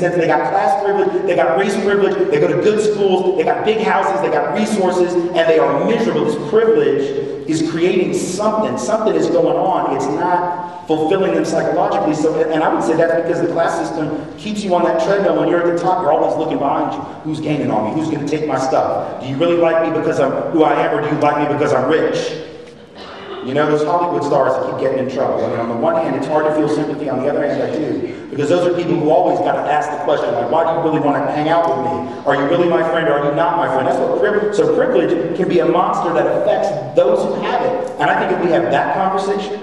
sense they got class privilege, they got race privilege, they go to good schools, they got big houses, they got resources, and they are miserable. This privilege is creating something. Something is going on. It's not fulfilling them psychologically. So, and I would say that's because the class system keeps you on that treadmill. When you're at the top, you're always looking behind you. Who's gaining on me? Who's going to take my stuff? Do you really like me because I'm who I am, or do you like me because I'm rich? You know, those Hollywood stars that keep getting in trouble. I mean, on the one hand, it's hard to feel sympathy. On the other hand, I do. Because those are people who always got to ask the question, like, why do you really want to hang out with me? Are you really my friend, or are you not my friend? That's what privilege. So privilege can be a monster that affects those who have it. And I think if we have that conversation,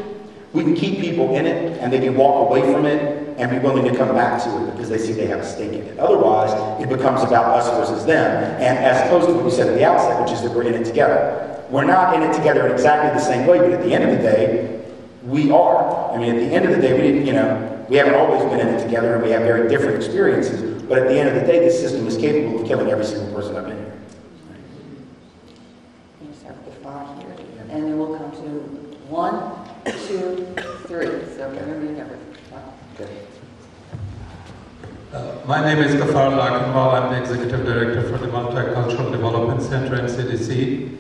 we can keep people in it, and they can walk away from it and be willing to come back to it because they see they have a stake in it. Otherwise, it becomes about us versus them. And as opposed to what we said at the outset, which is that we're in it together. We're not in it together in exactly the same way, but at the end of the day, we are. I mean, at the end of the day, we didn't, you know, we haven't always been in it together, and we have very different experiences. But at the end of the day, this system is capable of killing every single person up in here. You start with the 5 here, and then we'll come to 1, 2, 3. So remember your numbers. Okay. My name is Gafar Lakanwal. I'm the Executive Director for the MultiCultural Development Center in CDC.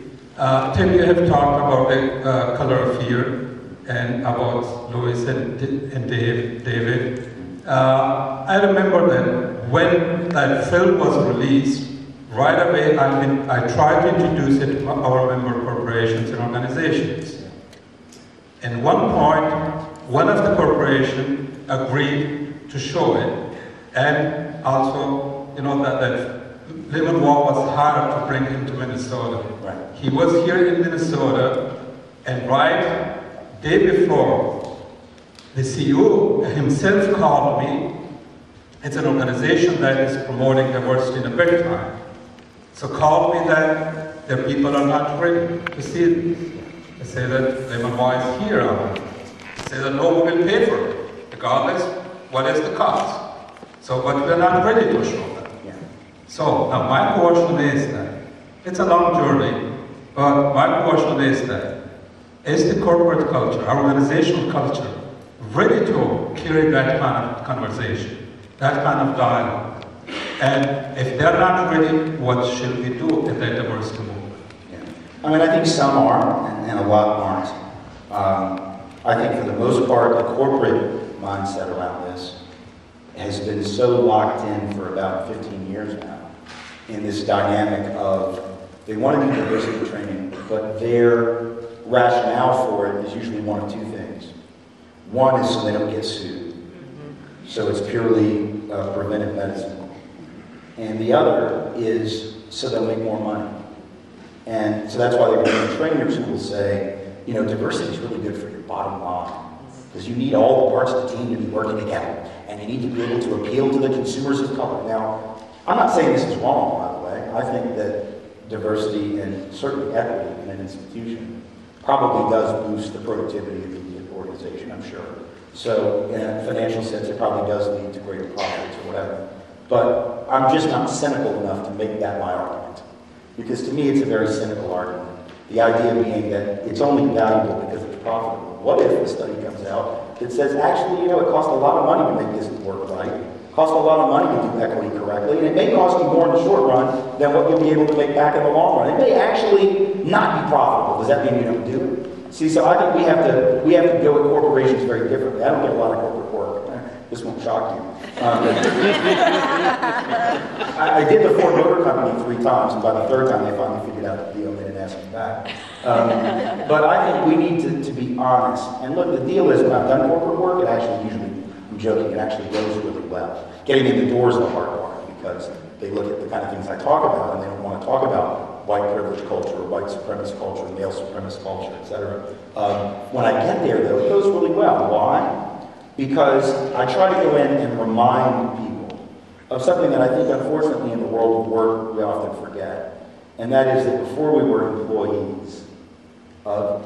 Tim, you have talked about the color of fear and about Louis and David. I remember that when that film was released, right away I tried to introduce it to our member corporations and organizations. At one point, one of the corporations agreed to show it, and also, you know, that Lemon Wall was hired to bring him to Minnesota. Right. He was here in Minnesota, and right day before, the CEO himself called me. It's an organization that is promoting diversity in a big time. So called me that their people are not ready to see it. They say that Lemon Wall is here. They say that no one will pay for it, regardless what is the cost. So, but we're not ready to show that. Yeah. So, now my question is that, it's a long journey, but my question is the corporate culture, our organizational culture, ready to carry that kind of conversation, that kind of dialogue? And if they're not ready, what should we do in that diversity movement? Yeah. I mean, I think some are, and a lot aren't. I think for the most part, the corporate mindset around this has been so locked in for about 15 years now in this dynamic of they want to do diversity training, but their rationale for it is usually one of two things. One is so they don't get sued. So it's purely preventive medicine. And the other is so they'll make more money. And so that's why they're going to trainers who will say, you know, diversity is really good for your bottom line. Because you need all the parts of the team to be working together. And you need to be able to appeal to the consumers of color. Now, I'm not saying this is wrong, by the way. I think that diversity and certainly equity in an institution probably does boost the productivity of the organization, I'm sure. So in a financial sense, it probably does lead to greater profits or whatever. But I'm just not cynical enough to make that my argument. Because to me, it's a very cynical argument. The idea being that it's only valuable because it's profitable. What if a study comes out that says, actually, you know, it costs a lot of money to make this work right. It costs a lot of money to do equity correctly. And it may cost you more in the short run than what you'll be able to make back in the long run. It may actually not be profitable. Does that mean you don't do it? See, so I think we have to go at corporations very differently. I don't get a lot of corporate work. This won't shock you. I did the Ford Motor Company 3 times, and by the 3rd time they finally figured out the deal and they didn't ask me back. But I think we need to be honest. And look, the deal is when I've done corporate work, it actually usually, I'm joking, it actually goes really well. Getting in the door is the hard part because they look at the kind of things I talk about and they don't want to talk about white privilege culture, or white supremacist culture, male supremacist culture, etc. When I get there, though, it goes really well. Why? Because I try to go in and remind people of something that I think, unfortunately, in the world of work, we often forget. And that is that before we were employees of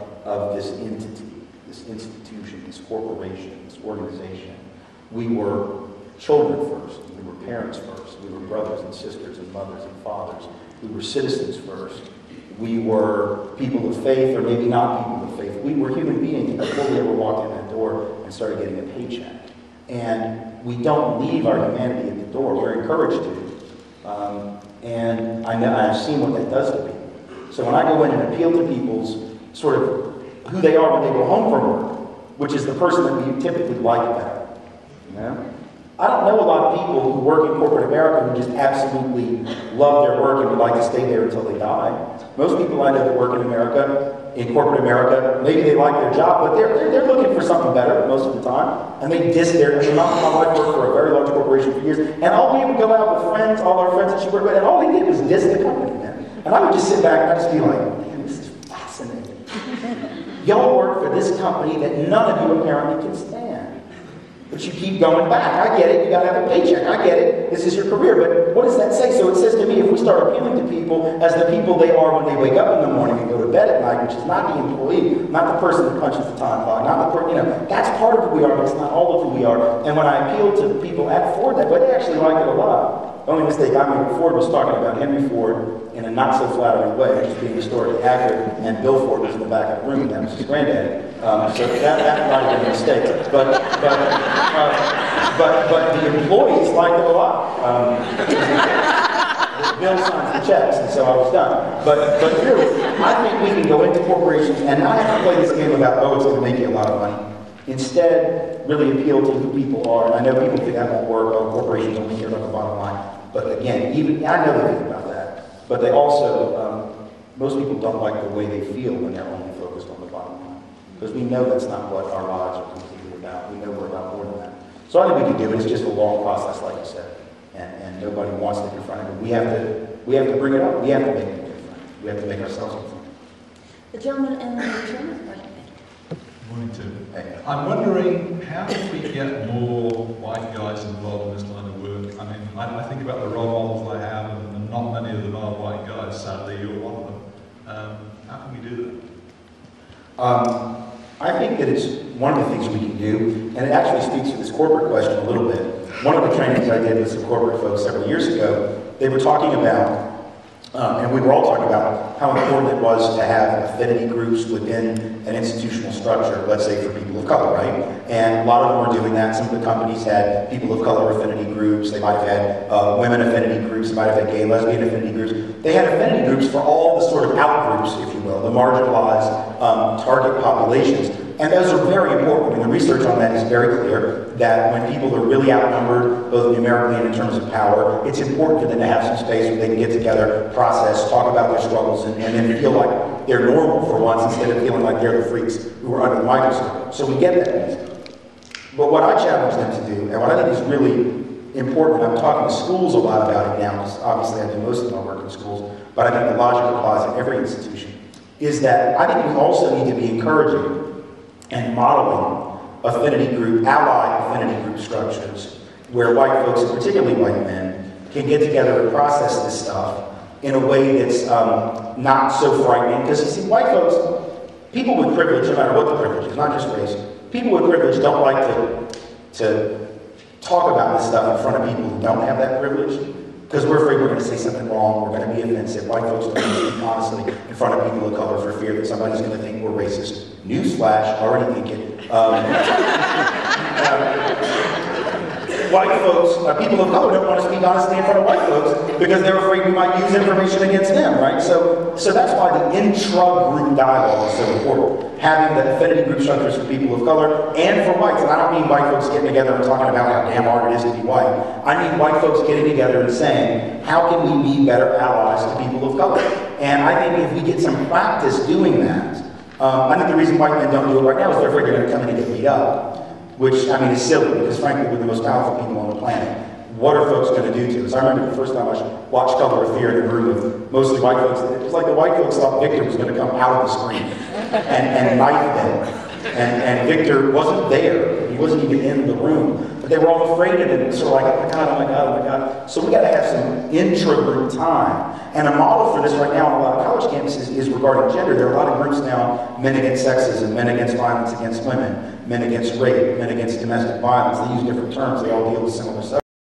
this entity, this institution, this corporation, this organization, we were children first, we were parents first, we were brothers and sisters and mothers and fathers, we were citizens first, we were people of faith, or maybe not people of faith. We were human beings before we ever walked in that door and started getting a paycheck. And we don't leave our humanity at the door. We're encouraged to. And I've seen what that does to people. So when I go in and appeal to people's sort of who they are when they go home from work, which is the person that we typically like better, you know? I don't know a lot of people who work in corporate America who just absolutely love their work and would like to stay there until they die. Most people I know that work in America, in corporate America, maybe they like their job, but they're looking for something better most of the time. And they diss their, I mean, my wife worked for a very large corporation for years, and all we would go out with friends, all our friends that she worked with, and all they did was diss the company, man. And I would just sit back and I'd just be like, man, this is fascinating. Y'all work for this company that none of you apparently can stand. But you keep going back. I get it. You got to have a paycheck. I get it. This is your career. But what does that say? So it says to me, if we start appealing to people as the people they are when they wake up in the morning and go to bed at night, which is not the employee, not the person that punches the time clock, not the person, you know, that's part of who we are, but it's not all of who we are. And when I appeal to people at Ford that way, they actually like it a lot. The only mistake I made with Ford was talking about Henry Ford in a not so flattering way, just being historically accurate, and Bill Ford was in the back of the room, and that was his granddad. So that might have been a mistake. But the employees liked it a lot. Bill signs the checks, and so I was done. But really, I think we can go into corporations and not have to play this game about, oh, it's going to make you a lot of money. Instead, really appeal to who people are. And I know people think that won't work, oh, corporations only care about the bottom line. But again, even I know they think about that. But they also, most people don't like the way they feel when they're only focused on the bottom line. Because we know that's not what our lives are completely about. We know we're about more than that. So I think we can do it. It's just a long process, like you said. And nobody wants to confront it. But we have to bring it up. We have to make it different. We have to make ourselves different. The gentleman in the return. Morning, Tim. I'm wondering, how can we get more white guys involved in this line of work? I mean, I think about the role models I have, and not many of them are white guys. Sadly, you're one of them. How can we do that? I think that it's one of the things we can do, and it actually speaks to this corporate question a little bit. One of the trainings I did with some corporate folks several years ago, they were talking about, and we were all talking about how important it was to have affinity groups within an institutional structure, let's say for people of color, right? And a lot of them were doing that. Some of the companies had people of color affinity groups. They might have had women affinity groups. They might have had gay, lesbian affinity groups. They had affinity groups for all the sort of out groups, if you will, the marginalized target populations. And those are very important. And the research on that is very clear that when people are really outnumbered, both numerically and in terms of power, it's important for them to have some space where they can get together, process, talk about their struggles, and then feel like they're normal for once instead of feeling like they're the freaks who are under the microscope. So we get that piece. But what I challenge them to do, and what I think is really important, I'm talking to schools a lot about it now, because obviously I do most of my work in schools, but I think the logic applies in every institution, is that I think we also need to be encouraging and modeling affinity group, allied affinity group structures, where white folks, and particularly white men, can get together and process this stuff in a way that's not so frightening. Because you see, white folks, people with privilege, no matter what the privilege is, not just race, people with privilege don't like to talk about this stuff in front of people who don't have that privilege, because we're afraid we're going to say something wrong, we're going to be offensive. White folks don't speak honestly in front of people of color for fear that somebody's going to think we're racist. Newsflash, already think it. White folks, people of color don't want to speak honestly in front of white folks because they're afraid we might use information against them, right? So that's why the intra-group dialogue is so important. Having the affinity group structures for people of color and for whites. And I don't mean white folks getting together and talking about how damn hard it is to be white. I mean white folks getting together and saying, how can we be better allies to people of color? And I think if we get some practice doing that, I think the reason white men don't do it right now is they're afraid they're going to come in and get beat up. Which, I mean, is silly, because frankly, we're the most powerful people on the planet. What are folks going to do to us? I remember the first time I watched Color of Fear in a room of mostly white folks. It was like the white folks thought Victor was going to come out of the screen and knife them. And Victor wasn't there. He wasn't even in the room. But they were all afraid of him. It was sort of like, oh my God, oh my God, oh my God. So we got to have some intra-group time. And a model for this right now on a lot of college campuses is regarding gender. There are a lot of groups now, men against sexism, men against violence against women, men against rape, men against domestic violence. They use different terms. They all deal with similar subjects.